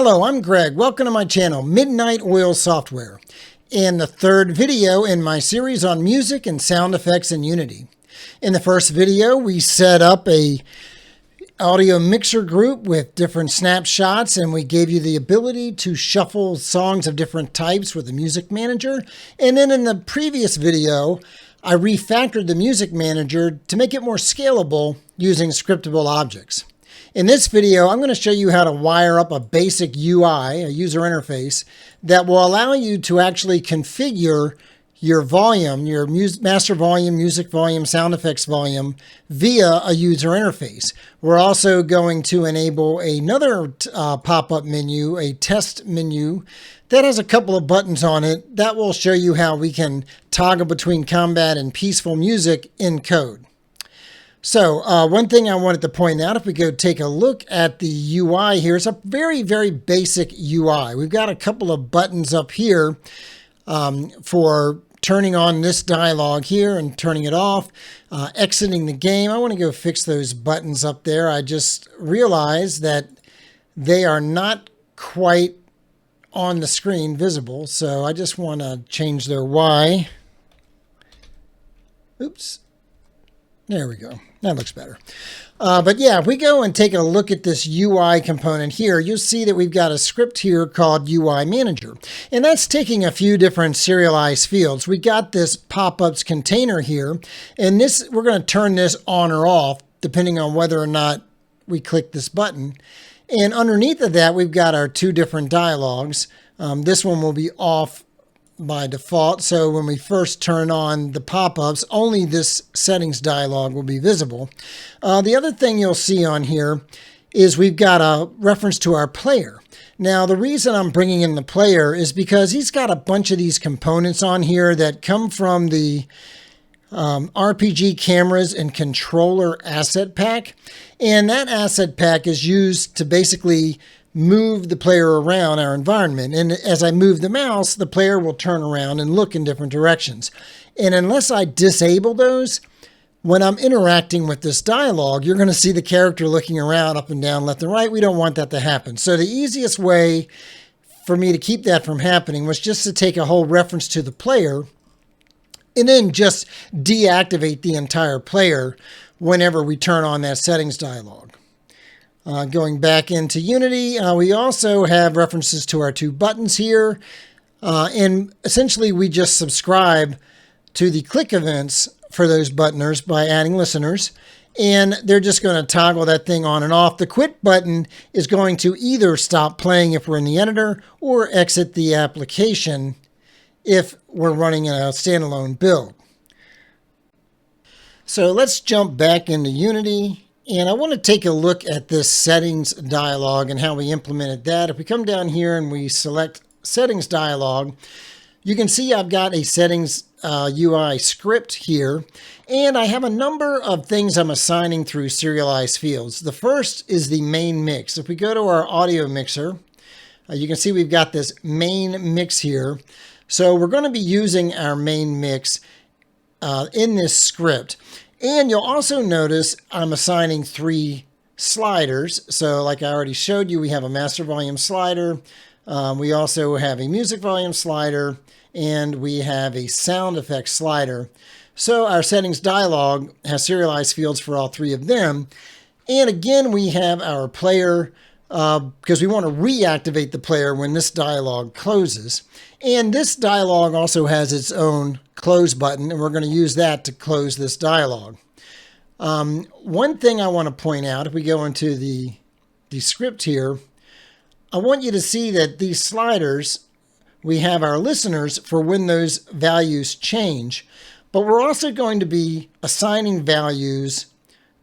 Hello, I'm Greg. Welcome to my channel, Midnight Oil Software, and the third video in my series on music and sound effects in Unity. In the first video, we set up a audio mixer group with different snapshots, and we gave you the ability to shuffle songs of different types with the music manager. And then in the previous video, I refactored the music manager to make it more scalable using scriptable objects. In this video, I'm going to show you how to wire up a basic UI, a user interface, that will allow you to actually configure your volume, your master volume, music volume, sound effects volume via a user interface. We're also going to enable another pop-up menu, a test menu, that has a couple of buttons on it that will show you how we can toggle between combat and peaceful music in code. So one thing I wanted to point out, if we go take a look at the UI here, it's a very, very basic UI. We've got a couple of buttons up here for turning on this dialogue here and turning it off, exiting the game. I want to go fix those buttons up there. I just realized that they are not quite on the screen visible, so I just want to change their Y. Oops. There we go. That looks better. But yeah, if we go and take a look at this UI component here, you'll see that we've got a script here called UI Manager. And that's taking a few different serialized fields. We got this pop-ups container here, and this we're going to turn this on or off depending on whether or not we click this button. And underneath of that, we've got our two different dialogues. This one will be off by default, so when we first turn on the pop-ups, only this settings dialog will be visible. The other thing you'll see on here is we've got a reference to our player. Now, the reason I'm bringing in the player is because he's got a bunch of these components on here that come from the RPG cameras and controller asset pack, and that asset pack is used to basically move the player around our environment. And as I move the mouse, the player will turn around and look in different directions. And unless I disable those, when I'm interacting with this dialogue, you're going to see the character looking around up and down, left and right. We don't want that to happen. So the easiest way for me to keep that from happening was just to take a whole reference to the player and then just deactivate the entire player whenever we turn on that settings dialog. Going back into Unity, we also have references to our two buttons here. And essentially, we just subscribe to the click events for those buttoners by adding listeners. And they're just going to toggle that thing on and off. The quit button is going to either stop playing if we're in the editor or exit the application if we're running a standalone build. So let's jump back into Unity. And I want to take a look at this settings dialog and how we implemented that. If we come down here and we select settings dialog, you can see I've got a settings UI script here. And I have a number of things I'm assigning through serialized fields. The first is the main mix. If we go to our audio mixer, you can see we've got this main mix here. So we're going to be using our main mix in this script. And you'll also notice I'm assigning three sliders. So like I already showed you, we have a master volume slider. We also have a music volume slider, and we have a sound effects slider. So our settings dialog has serialized fields for all three of them. And again, we have our player because we want to reactivate the player when this dialog closes. And this dialog also has its own close button, and we're going to use that to close this dialog. One thing I want to point out, if we go into the script here, I want you to see that these sliders, we have our listeners for when those values change, but we're also going to be assigning values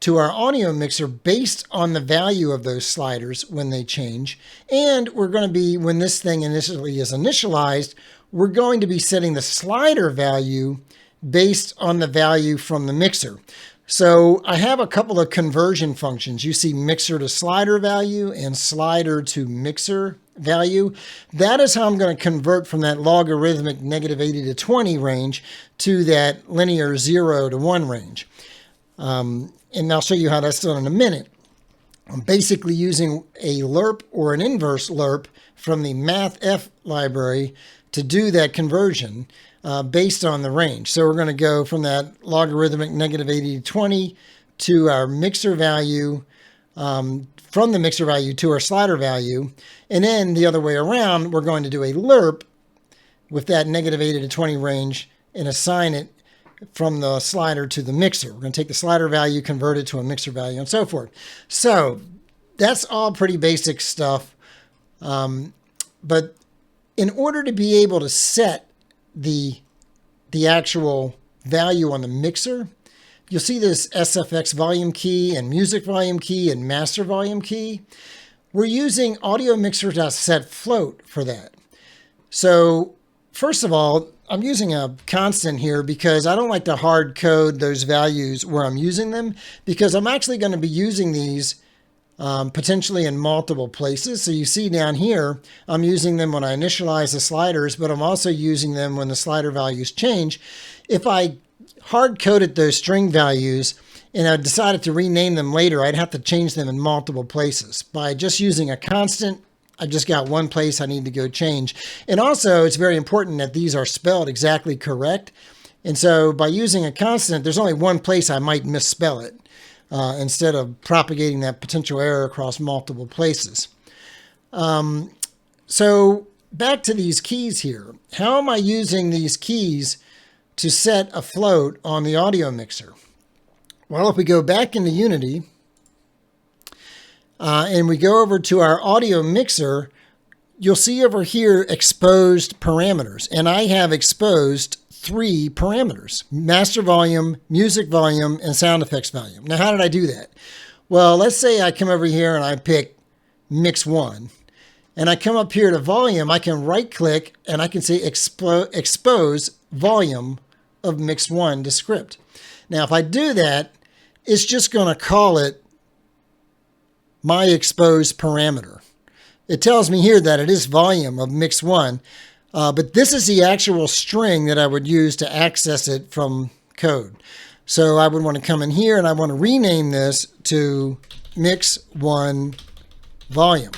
to our audio mixer based on the value of those sliders when they change. And we're going to be, when this thing initially is initialized, we're going to be setting the slider value based on the value from the mixer. So I have a couple of conversion functions. You see mixer to slider value and slider to mixer value. That is how I'm going to convert from that logarithmic -80 to 20 range to that linear 0 to 1 range. And I'll show you how that's done in a minute. I'm basically using a lerp or an inverse lerp from the mathf library to do that conversion based on the range. So we're going to go from that logarithmic -80 to 20 to our mixer value, from the mixer value to our slider value. And then the other way around, we're going to do a lerp with that -80 to 20 range and assign it from the slider to the mixer. We're going to take the slider value, convert it to a mixer value, and so forth. So that's all pretty basic stuff. But in order to be able to set the actual value on the mixer, you'll see this SFX volume key and music volume key and master volume key. We're using audio mixer.setFloat for that. So first of all, I'm using a constant here because I don't like to hard code those values where I'm using them, because I'm actually going to be using these potentially in multiple places. So you see down here, I'm using them when I initialize the sliders, but I'm also using them when the slider values change. If I hard coded those string values and I decided to rename them later, I'd have to change them in multiple places. By just using a constant, I just got one place I need to go change. And also, it's very important that these are spelled exactly correct. And so by using a constant, there's only one place I might misspell it instead of propagating that potential error across multiple places. So back to these keys here. How am I using these keys to set a float on the audio mixer? Well, if we go back into Unity, and we go over to our audio mixer, you'll see over here exposed parameters. And I have exposed 3 parameters: master volume, music volume, and sound effects volume. Now, how did I do that? Well, let's say I come over here and I pick mix 1. And I come up here to volume, I can right click and I can say expose volume of mix 1 to script. Now, if I do that, it's just going to call it my exposed parameter. It tells me here that it is volume of mix 1, but this is the actual string that I would use to access it from code. So I would want to come in here and I want to rename this to mix 1 volume.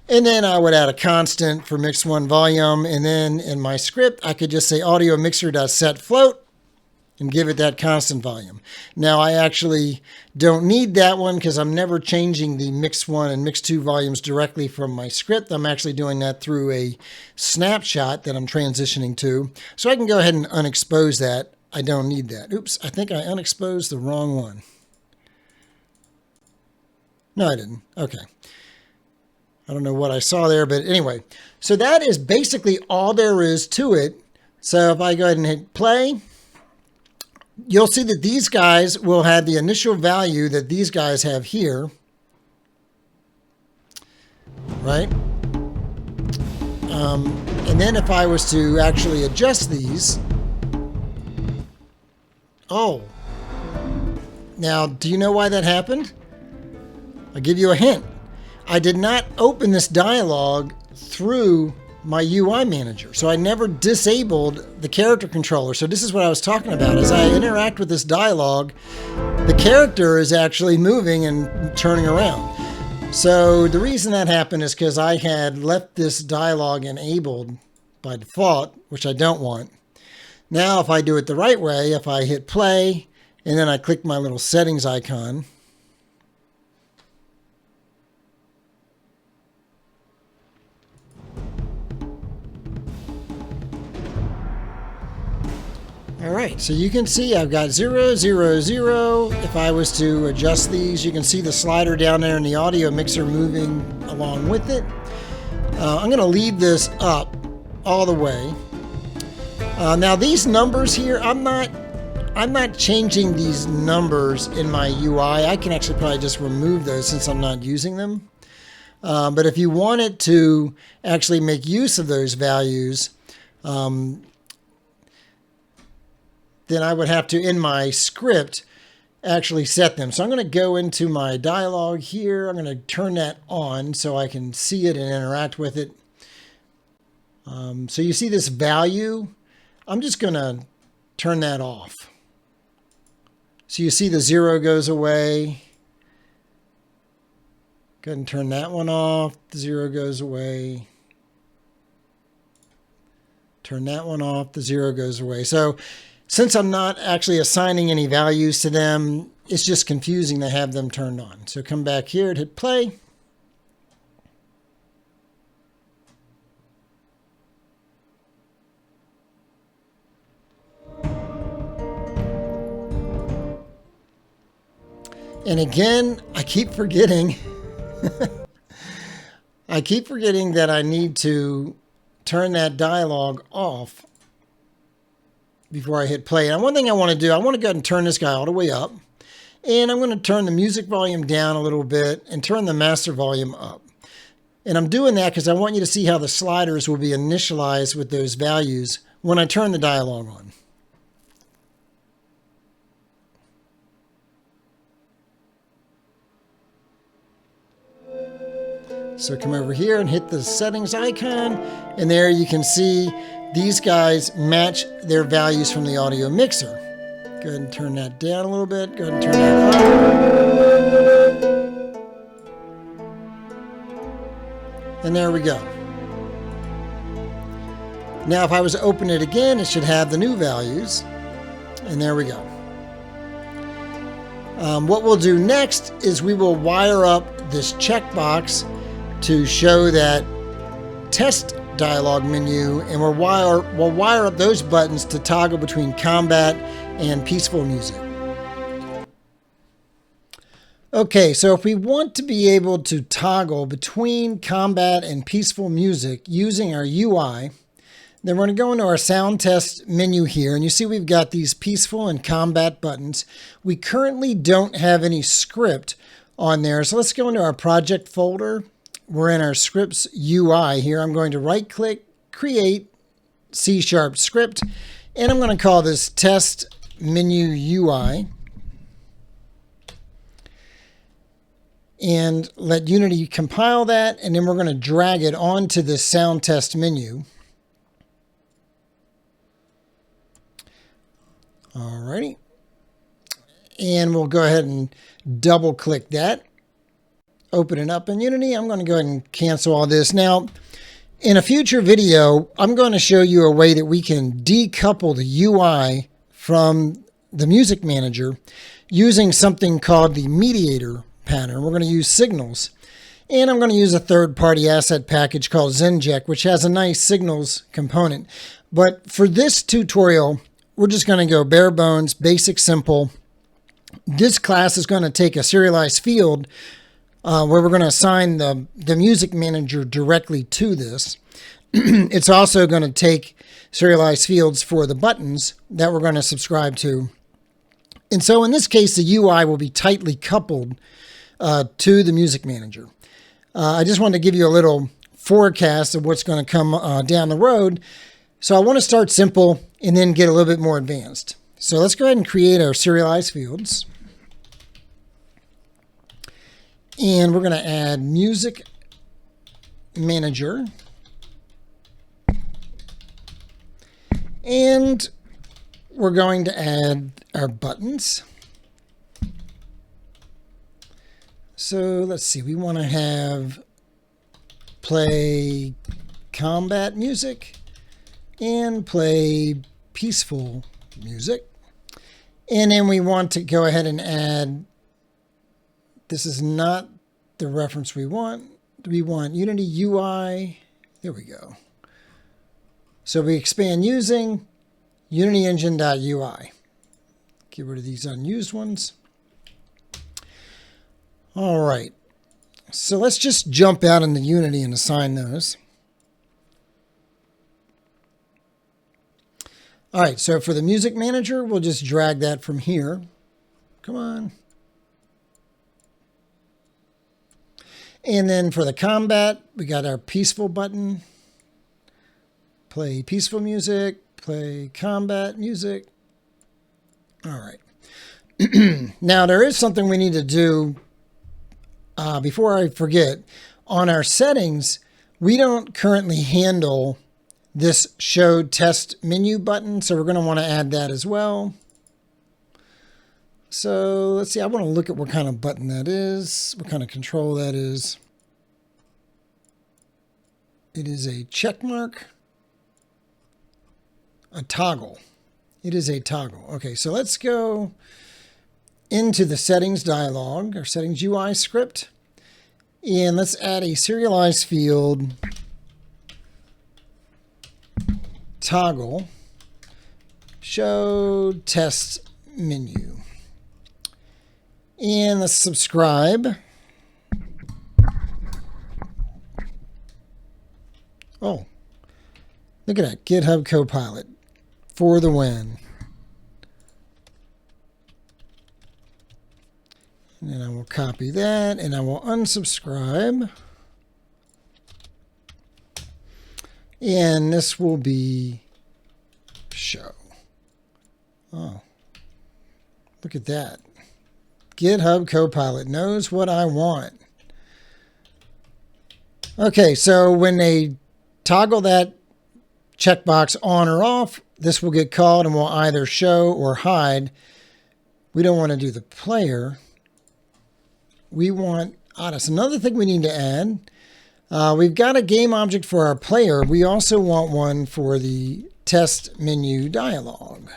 And then I would add a constant for mix 1 volume. And then in my script, I could just say audio mixer.setFloat and give it that constant volume. Now, I actually don't need that one because I'm never changing the mix 1 and mix 2 volumes directly from my script. I'm actually doing that through a snapshot that I'm transitioning to. So I can go ahead and unexpose that. I don't need that. Oops, I think I unexposed the wrong one. No, I didn't. Okay. I don't know what I saw there, but anyway. So that is basically all there is to it. So if I go ahead and hit play, you'll see that these guys will have the initial value that these guys have here, right? And then if I was to actually adjust these, oh, now do you know why that happened? I'll give you a hint. I did not open this dialog through my UI manager. So I never disabled the character controller. So this is what I was talking about. As I interact with this dialog, the character is actually moving and turning around. So the reason that happened is because I had left this dialog enabled by default, which I don't want. Now, if I do it the right way, if I hit play and then I click my little settings icon, all right, so you can see I've got 0, 0, 0. If I was to adjust these, you can see the slider down there in the audio mixer moving along with it. I'm going to leave this up all the way. Now these numbers here, I'm not changing these numbers in my UI. I can actually probably just remove those since I'm not using them. But if you wanted to actually make use of those values, then I would have to, in my script, actually set them. So I'm going to go into my dialog here. I'm going to turn that on so I can see it and interact with it. So you see this value. I'm just going to turn that off. So you see the 0 goes away. Go ahead and turn that one off. The 0 goes away. Turn that one off. The 0 goes away. So since I'm not actually assigning any values to them, it's just confusing to have them turned on. So come back here and hit play. And again, I keep forgetting. I keep forgetting that I need to turn that dialogue off before I hit play. And one thing I want to do, I want to go ahead and turn this guy all the way up. And I'm going to turn the music volume down a little bit and turn the master volume up. And I'm doing that because I want you to see how the sliders will be initialized with those values when I turn the dialogue on. So come over here and hit the settings icon, and there you can see these guys match their values from the audio mixer. Go ahead and turn that down a little bit. Go ahead and turn that up. And there we go. Now if I was to open it again, it should have the new values. And there we go. What we'll do next is we will wire up this checkbox to show that test dialog menu, and we'll wire up those buttons to toggle between combat and peaceful music. Okay, so if we want to be able to toggle between combat and peaceful music using our UI, then we're going to go into our sound test menu here, and you see we've got these peaceful and combat buttons. We currently don't have any script on there, so let's go into our project folder. We're in our scripts UI here. I'm going to right click, create C# script, and I'm going to call this test menu UI. And let Unity compile that, and then we're going to drag it onto this sound test menu. Alrighty. And we'll go ahead and double click that. Open it up in Unity. I'm going to go ahead and cancel all this. Now, in a future video, I'm going to show you a way that we can decouple the UI from the music manager using something called the mediator pattern. We're going to use signals. And I'm going to use a third-party asset package called Zenject, which has a nice signals component. But for this tutorial, we're just going to go bare bones, basic, simple. This class is going to take a serialized field where we're going to assign the music manager directly to this. It's also going to take serialized fields for the buttons that we're going to subscribe to. And so in this case, the UI will be tightly coupled to the music manager. I just wanted to give you a little forecast of what's going to come down the road. So I want to start simple and then get a little bit more advanced. So let's go ahead and create our serialized fields. And we're going to add music manager. And we're going to add our buttons. So let's see, we want to have play combat music and play peaceful music. And then we want to go ahead and add, this is not the reference we want. We want Unity UI. There we go. So we expand using unityengine.ui. Get rid of these unused ones. All right. So let's just jump out into Unity and assign those. All right, so for the music manager, we'll just drag that from here. Come on. And then for the combat, we got our peaceful button. Play peaceful music, play combat music. All right. Now, there is something we need to do before I forget. On our settings, we don't currently handle this show test menu button, so we're going to want to add that as well. So let's see, I want to look at what kind of button that is, what kind of control that is. It is a check mark, a toggle. It is a toggle. Okay, so let's go into the settings dialog, or settings UI script, and let's add a serialized field, toggle, show test menu. And let's subscribe. Oh, look at that. GitHub Copilot for the win. And then I will copy that and I will unsubscribe. And this will be show. Oh, look at that. GitHub Copilot knows what I want. Okay, so when they toggle that checkbox on or off, this will get called and will either show or hide. We don't want to do the player. We want, that's another thing we need to add. We've got a game object for our player. We also want one for the test menu dialog.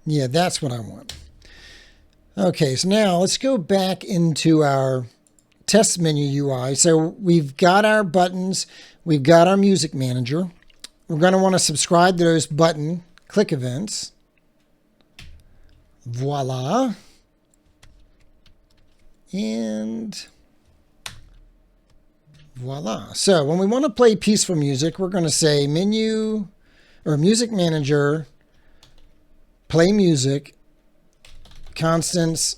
Yeah, that's what I want. Okay, so now let's go back into our test menu UI. So we've got our buttons. We've got our music manager. We're going to want to subscribe to those button click events. Voila. And voila. So when we want to play peaceful music, we're going to say menu or music manager, play music, constants,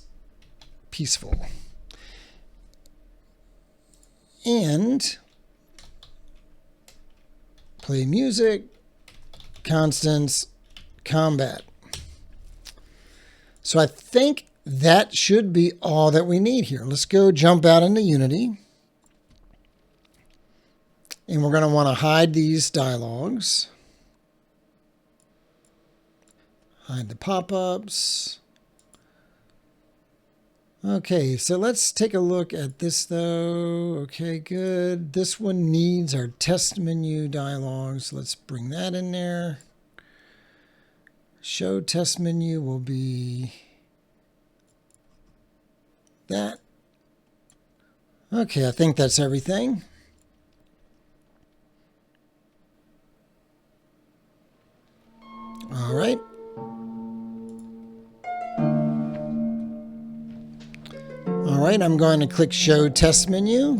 peaceful. And play music, constants, combat. So I think that should be all that we need here. Let's go jump out into Unity. And we're going to want to hide these dialogues. Hide the pop-ups. Okay, so let's take a look at this though. Okay, good. This one needs our test menu dialogues. Let's bring that in there. Show test menu will be that. Okay, I think that's everything. All right. All right, I'm going to click Show Test Menu.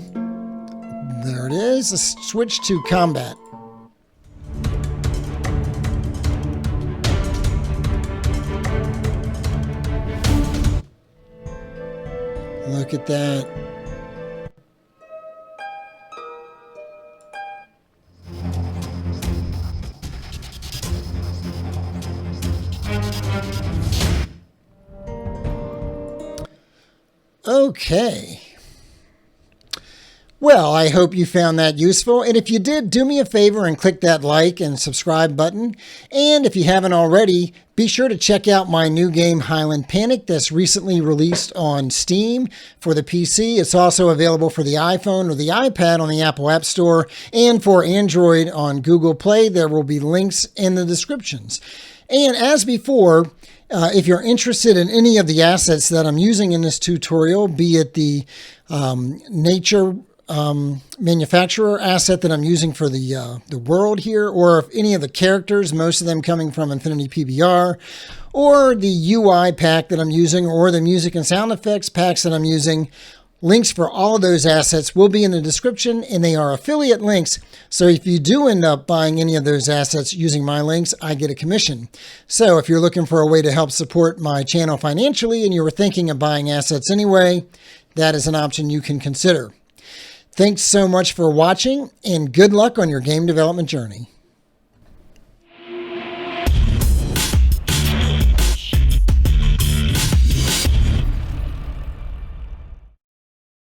There it is. Let's switch to Combat. Look at that. Okay. Well, I hope you found that useful. And if you did, do me a favor and click that like and subscribe button. And if you haven't already, be sure to check out my new game, Highland Panic, that's recently released on Steam for the PC. It's also available for the iPhone or the iPad on the Apple App Store and for Android on Google Play. There will be links in the descriptions. And as before, if you're interested in any of the assets that I'm using in this tutorial, be it the nature manufacturer asset that I'm using for the world here, or if any of the characters, most of them coming from Infinity PBR, or the UI pack that I'm using, or the music and sound effects packs that I'm using, links for all of those assets will be in the description, and they are affiliate links. So if you do end up buying any of those assets using my links, I get a commission. So if you're looking for a way to help support my channel financially and you were thinking of buying assets anyway, that is an option you can consider. Thanks so much for watching, and good luck on your game development journey.